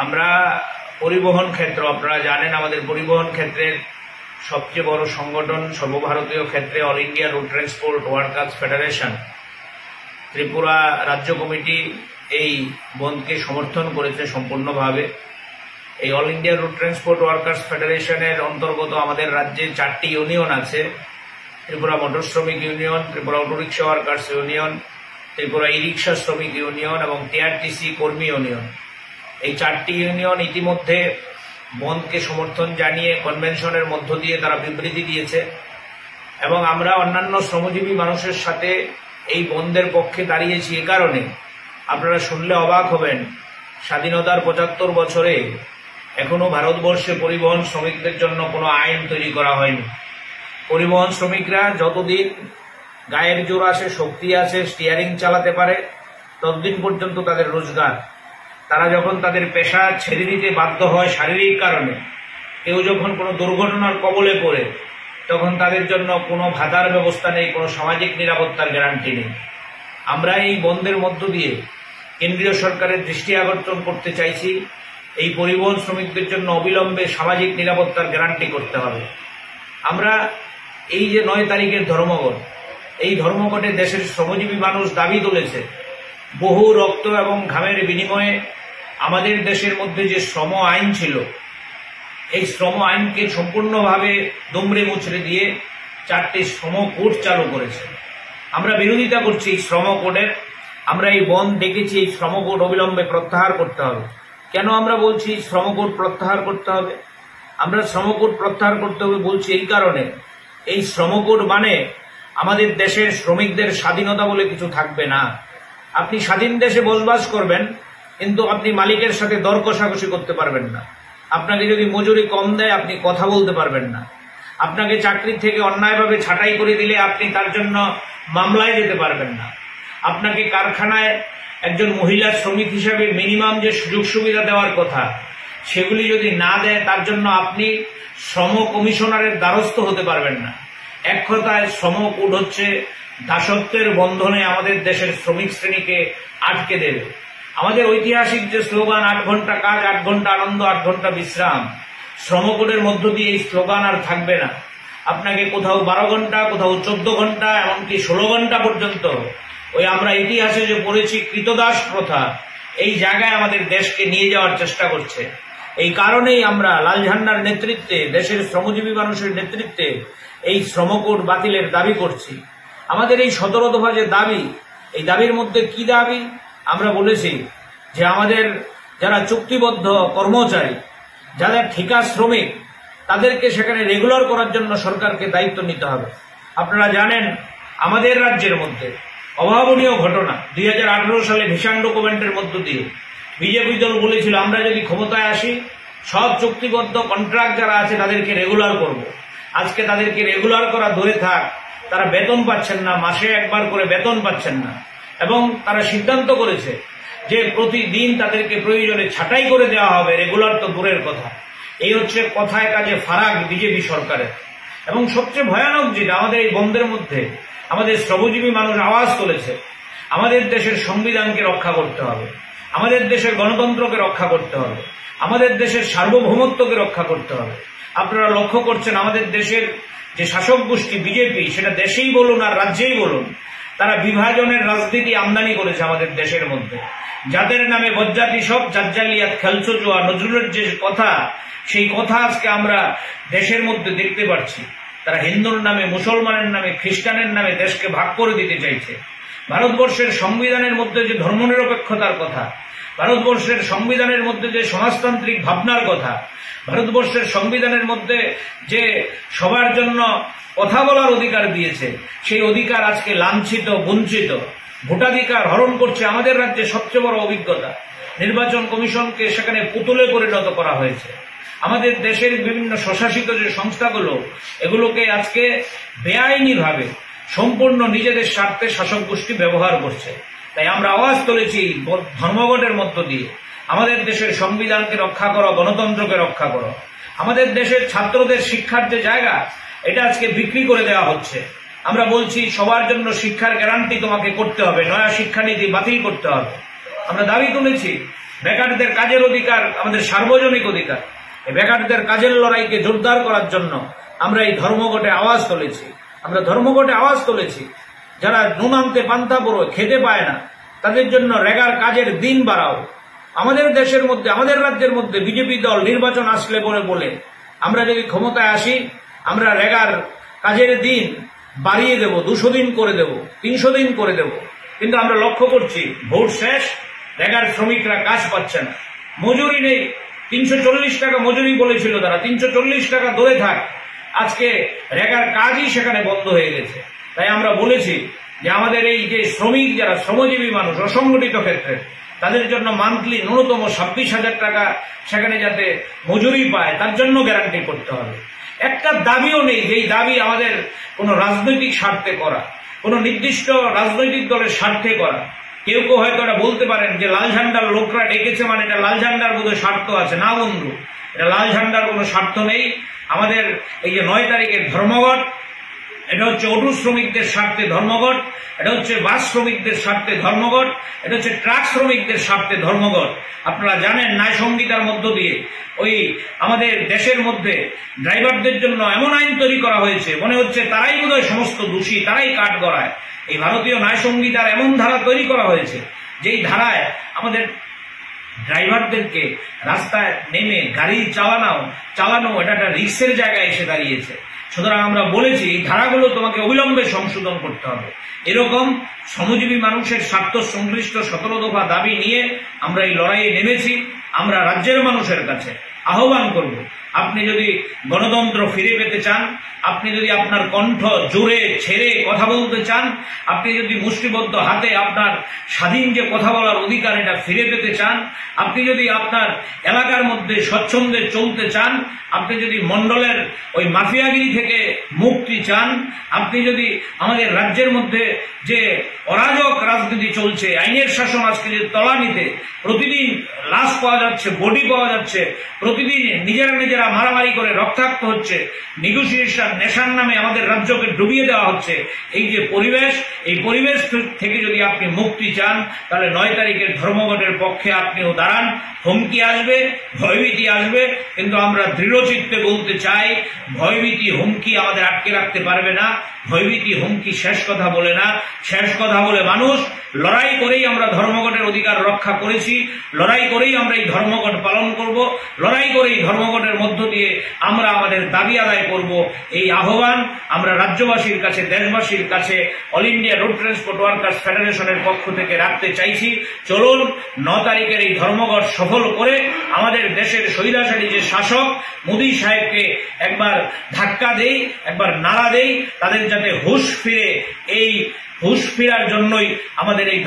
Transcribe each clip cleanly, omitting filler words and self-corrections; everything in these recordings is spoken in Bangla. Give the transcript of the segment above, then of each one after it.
আমরা পরিবহন ক্ষেত্র, আপনারা জানেন আমাদের পরিবহন ক্ষেত্রের সবচেয়ে বড় সংগঠন সর্বভারতীয় ক্ষেত্রে all India road transport workers federation, Tripura রাজ্য কমিটি এই বন্ধকে সমর্থন করেছে সম্পূর্ণভাবে। এই all India road transport workers ফেডারেশনের অন্তর্গত আমাদের রাজ্যে 4টি ইউনিয়ন আছে: ত্রিপুরা মোটর শ্রমিক union, Tripura autorickshaw workers union, Tripura e rickshaw শ্রমিক ইউনিয়ন এবং টিআরটিসি কর্মী ইউনিয়ন। এই 4টি ইউনিয়ন ইতিমধ্যে বন্ধকে সমর্থন জানিয়ে কনভেনশনের মধ্য দিয়ে তারা বিবৃতি দিয়েছে এবং আমরা অন্যান্য শ্রমজীবী মানুষের সাথে এই বন্ধের পক্ষে দাঁড়িয়েছি। এ কারণে আপনারা শুনলে অবাক হবেন, স্বাধীনতার 75 বছরে এখনো ভারতবর্ষে পরিবহন শ্রমিকদের জন্য কোনো আইন তৈরি করা হয়নি। পরিবহন শ্রমিকরা যতদিন গায়ের জোর আছে, শক্তি আছে, স্টিয়ারিং চালাতে পারে, ততদিন পর্যন্ত তাদের রোজগার। তারা যখন তাদের পেশা ছেড়ে দিতে বাধ্য হয় শারীরিক কারণে, কেউ যখন কোনো দুর্ঘটনার কবলে পড়ে, তখন তাদের জন্য কোনো ভাতার ব্যবস্থা নেই, কোনো সামাজিক নিরাপত্তার গ্যারান্টি নেই। আমরা এই বন্ধের মধ্য দিয়ে কেন্দ্রীয় সরকারের দৃষ্টি আকর্ষণ করতে চাইছি, এই পরিবহন শ্রমিকদের জন্য অবিলম্বে সামাজিক নিরাপত্তার গ্যারান্টি করতে হবে। আমরা এই যে 9 তারিখের ধর্মঘট, এই ধর্মঘটে দেশের শ্রমজীবী মানুষ দাবি তুলেছে, বহু রক্ত এবং ঘামের বিনিময়ে আমাদের দেশের মধ্যে যে শ্রম আইন ছিল, এই শ্রম আইনকে সম্পূর্ণভাবে দুমড়ে মুচড়ে দিয়ে 4টি শ্রম কোড চালু করেছে। আমরা বিরোধিতা করছি এই শ্রম কোডের। আমরা এই বন্ধ ডেকেছি, এই শ্রম কোড অবিলম্বে প্রত্যাহার করতে হবে। কেন আমরা বলছি শ্রম কোড প্রত্যাহার করতে হবে? আমরা শ্রম কোড প্রত্যাহার করতে হবে বলছি এই কারণে, এই শ্রম কোড মানে আমাদের দেশের শ্রমিকদের স্বাধীনতা বলে কিছু থাকবে না। আপনি স্বাধীন দেশে বসবাস করবেন, কিন্তু আপনি মালিকের সাথে দর কষাকষি করতে পারবেন না। আপনাকে যদি মজুরি কম দেয়, আপনি কথা বলতে পারবেন না। আপনাকে চাকরি থেকে অন্যায়ভাবে ছাঁটাই করে দিলে আপনি তার জন্য মামলায় যেতে পারবেন না। আপনাকে কারখানায় একজন মহিলা শ্রমিক হিসাবে মিনিমাম যে সুযোগ সুবিধা দেওয়ার কথা, সেগুলি যদি না দেয়, তার জন্য আপনি শ্রম কমিশনারের দ্বারস্থ হতে পারবেন না। এক কথায় শ্রম কোড হচ্ছে দাসত্বের বন্ধনে আমাদের দেশের শ্রমিক শ্রেণীকে আটকে দেবে। আমাদের ঐতিহাসিক যে স্লোগান 8 ঘন্টা কাজ, 8 ঘন্টা আনন্দ, 8 ঘন্টা বিশ্রাম, শ্রম কোডের মধ্য দিয়ে এই স্লোগান আর থাকবে না। আপনাকে কোথাও 12 ঘন্টা, কোথাও 14 ঘন্টা, এমনকি 16 ঘন্টা পর্যন্ত, ওই আমরা ইতিহাসে যে পড়েছি কৃতদাস প্রথা, এই জায়গায় আমাদের দেশকে নিয়ে যাওয়ার চেষ্টা করছে। এই কারণেই আমরা লাল ঝান্ডার নেতৃত্বে, দেশের শ্রমজীবী মানুষের নেতৃত্বে এই শ্রম কোড বাতিলের দাবি করছি। আমাদের এই 17 দফা যে দাবি, এই দাবির মধ্যে কি দাবি? আমরা বলেছি যে আমাদের যারা চুক্তিবদ্ধ কর্মচারী, যারা ঠিকা শ্রমিক, তাদেরকে সেখানে রেগুলার করার জন্য সরকারকে দায়িত্ব নিতে হবে। আপনারা জানেন আমাদের রাজ্যের মধ্যে অভাবনীয় ঘটনা, 2018 সালে ভিশন ডকুমেন্টের মধ্য দিয়ে বিজেপি দল বলেছিল, আমরা যদি ক্ষমতায় আসি, সব চুক্তিবদ্ধ কন্ট্রাক্ট যারা আছে তাদেরকে রেগুলার করব। আজকে তাদেরকে রেগুলার করা ধরে থাক, তারা বেতন পাচ্ছেন না, মাসে একবার করে বেতন পাচ্ছেন না, এবং তারা সিদ্ধান্ত করেছে যে প্রতিদিন তাদেরকে প্রয়োজনে ছাঁটাই করে দেওয়া হবে, রেগুলার তো দূরের কথা। এই হচ্ছে কথায় কাজে ফারাক বিজেপি সরকারের। এবং সবচেয়ে ভয়ানক যেটা, আমাদের এই বন্ধের মধ্যে আমাদের শ্রমজীবী মানুষ আওয়াজ তুলেছে, আমাদের দেশের সংবিধানকে রক্ষা করতে হবে, আমাদের দেশের গণতন্ত্রকে রক্ষা করতে হবে, আমাদের দেশের সার্বভৌমত্বকে রক্ষা করতে হবে। আপনারা লক্ষ্য করছেন আমাদের দেশের যে শাসক গোষ্ঠী বিজেপি, সেটা দেশেই বলুন আর রাজ্যেই বলুন, তারা বিভাজনের রাজনীতি আমদানি করেছে আমাদের দেশের মধ্যে। যাদের নামে বজ্জাতি সব জাজ্জালিয়াত খেলছো জোয়া, নজরুলের যে কথা, সেই কথা আজকে আমরা দেশের মধ্যে দেখতে পাচ্ছি। তারা হিন্দুর নামে, মুসলমানের নামে, খ্রিস্টানের নামে দেশকে ভাগ করে দিতে চাইছে। ভারতবর্ষের সংবিধানের মধ্যে যে ধর্মনিরপেক্ষতার কথা, ভারতবর্ষের সংবিধানের মধ্যে যে সমাজতান্ত্রিক ভাবনার কথা, ভারতবর্ষের সংবিধানের মধ্যে যে সবার জন্য কথা বলার অধিকার দিয়েছে, সেই অধিকার আজকে লাঞ্ছিত, বঞ্চিত। ভোটাধিকার হরণ করছে আমাদের রাজ্যে সবচেয়ে বড় অভিজ্ঞতা। নির্বাচন কমিশনকে সেখানে পুতুলে পরিণত করা হয়েছে। আমাদের দেশের বিভিন্ন স্বশাসিত যে সংস্থাগুলো, এগুলোকে আজকে বেআইনিভাবে সম্পূর্ণ নিজেদের স্বার্থে শাসক গোষ্ঠী ব্যবহার করছে। তাই আমরা আওয়াজ তুলেছি ধর্মঘটের মধ্য দিয়ে, আমাদের দেশের সংবিধানকে রক্ষা করো, গণতন্ত্রকে রক্ষা করো। আমাদের দেশের ছাত্রদের শিক্ষার যে জায়গা, এটা আজকে বিক্রি করে দেওয়া হচ্ছে। আমরা বলছি সবার জন্য শিক্ষার গ্যারান্টি তোমাকে করতে হবে, নয়া শিক্ষানীতি বাতিল করতে হবে। আমরা দাবি তুলেছি বেকারদের কাজের অধিকার আমাদের সার্বজনীন অধিকার। এই বেকারদের কাজের লড়াইকে জোরদার করার জন্য আমরা এই ধর্মঘটে আওয়াজ তুলেছি। যারা নুন আনতে পান্তা পুরো খেতে পায় না, তাদের জন্য রেগার কাজের দিন বাড়াও। আমাদের দেশের মধ্যে, আমাদের রাজ্যের মধ্যে বিজেপি দল নির্বাচন আসলে বলে আমরা যদি ক্ষমতায় আসি, আমরা রেগার কাজের দিন বাড়িয়ে দেব, 200 দিন করে দেব, 300 দিন করে দেব। কিন্তু আমরা লক্ষ্য করছি ভোট শেষ, রেগার শ্রমিকরা কাজ পাচ্ছে না, মজুরি নেই। 340 টাকা মজুরি বলেছিল তারা, 340 টাকা দূরে থাক, আজকে রেগার কাজই সেখানে বন্ধ হয়ে গেছে। তাই আমরা বলেছি যে আমাদের এই যে শ্রমিক, যারা শ্রমজীবী মানুষ অসংগঠিত ক্ষেত্রে, তাদের জন্য মান্থলি ন্যূনতম 26,000 টাকা সেখানে যাতে মজুরি পায়, তার জন্য গ্যারান্টি করতে হবে। একটা দাবিও নেই যেই দাবি আমাদের কোনো রাজনৈতিক স্বার্থে করা, কোনো নির্দিষ্ট রাজনৈতিক দলের স্বার্থে করা। কেউ কেউ হয়তো এটা বলতে পারেন যে লাল ঝান্ডার লোকরা ডেকেছে মানে এটা লাল ঝান্ডার বোধহয় স্বার্থ আছে। না বন্ধু, এটা লাল ঝান্ডার কোনো স্বার্থ নেই। আমাদের এই যে 9 তারিখের ধর্মঘট, এটা হচ্ছে অটো শ্রমিকদের স্বার্থে ধর্মঘট, এটা হচ্ছে বাস শ্রমিকদের স্বার্থে ধর্মঘট, এটা হচ্ছে ট্রাক শ্রমিকদের স্বার্থে ধর্মঘট। আপনারা জানেন ন্যায় সংহিতার মধ্য দিয়ে ওই আমাদের দেশের মধ্যে ড্রাইভারদের জন্য এমন আইন তৈরি করা হয়েছে, মনে হচ্ছে তারাই বোধহয় সমস্ত দোষী, তারাই কাঠ গড়ায়। এই ভারতীয় ন্যায় সংহিতার এমন ধারা তৈরি করা হয়েছে যেই ধারায় আমাদের ড্রাইভারদেরকে রাস্তায় নেমে গাড়ি চালানো এটা একটা রিস্কের জায়গায় এসে দাঁড়িয়েছে। সুতরাং আমরা বলেছি এই ধারাগুলো তোমাকে অবিলম্বে সংশোধন করতে হবে। এরকম শ্রমজীবী মানুষের স্বার্থ সংশ্লিষ্ট 17 দফা দাবি নিয়ে আমরা এই লড়াইয়ে নেমেছি। আমরা রাজ্যের মানুষের কাছে আহ্বান করব, আপনি যদি গণতন্ত্র ফিরে পেতে চান, আপনি যদি আপনার কণ্ঠ জোরে ছেড়ে কথা বলতে চান, আপনি যদি মুষ্টিবদ্ধ হাতে আপনার স্বাধীন যে কথা বলার অধিকার এটা ফিরে পেতে চান, আপনি যদি আপনার এলাকার মধ্যে স্বচ্ছন্দে চলতে চান, আপনি যদি মণ্ডলের ওই মাফিয়াগিরি থেকে মুক্তি চান, আপনি যদি আমাদের রাজ্যের মধ্যে যে অরাজক রাজনীতি চলছে, আইনের শাসন আজকে যে তলানিতে, প্রতিদিন লাশ পাওয়া যাচ্ছে, বডি পাওয়া যাচ্ছে, প্রতিদিন নিজেরা মারামারি করে রক্তাক্ত হচ্ছে, নেগোসিয়েশন নেশার নামে আমাদের রাজ্যকে ডুবিয়ে দেওয়া হচ্ছে, এই যে পরিবেশ, এই পরিবেশ থেকে যদি আপনি মুক্তি চান, তাহলে 9 তারিখের ধর্মঘটের পক্ষে আপনিও দাঁড়ান। হুমকি আসবে, ভয়ভীতি আসবে, কিন্তু আমরা দৃঢ়চিত্তে বলতে চাই, ভয়ভীতি হুমকি আমাদের আটকে রাখতে পারবে না। ভয়ভীতি হুমকি শেষ কথা বলে না, শেষ কথা বলে মানুষ। লড়াই করেই আমরা ধর্মঘটের অধিকার রক্ষা করেছি, লড়াই করেই আমরা এই ধর্মঘট পালন করব, লড়াই করেই ধর্মঘটের মধ্য দিয়ে আমরা আমাদের দাবি আদায় করব। এই আহ্বান আমরা রাজ্যবাসীর কাছে, দেশবাসীর কাছে all India road transport workers ফেডারেশনের পক্ষ থেকে রাখতে চাইছি। চলুন 9 তারিখের এই ধর্মঘট সফল করে আমাদের দেশের স্বৈরাচারী যে শাসক মোদী সাহেবকে একবার ধাক্কা দেই, একবার নাড়া দেই, তাদের যাতে হুঁশ ফিরে। এই হুঁশ ফেরার জন্যই আমাদের এই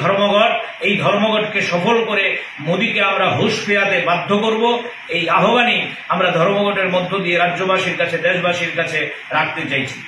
ধর্মঘটকে সফল করে মোদীকে আমরা হুঁশ ফেরাতে বাধ্য করব। এই আহ্বানই আমরা ধর্মঘটের মধ্য দিয়ে রাজ্যবাসীর কাছে, দেশবাসীর কাছে রাখতে চাইছি।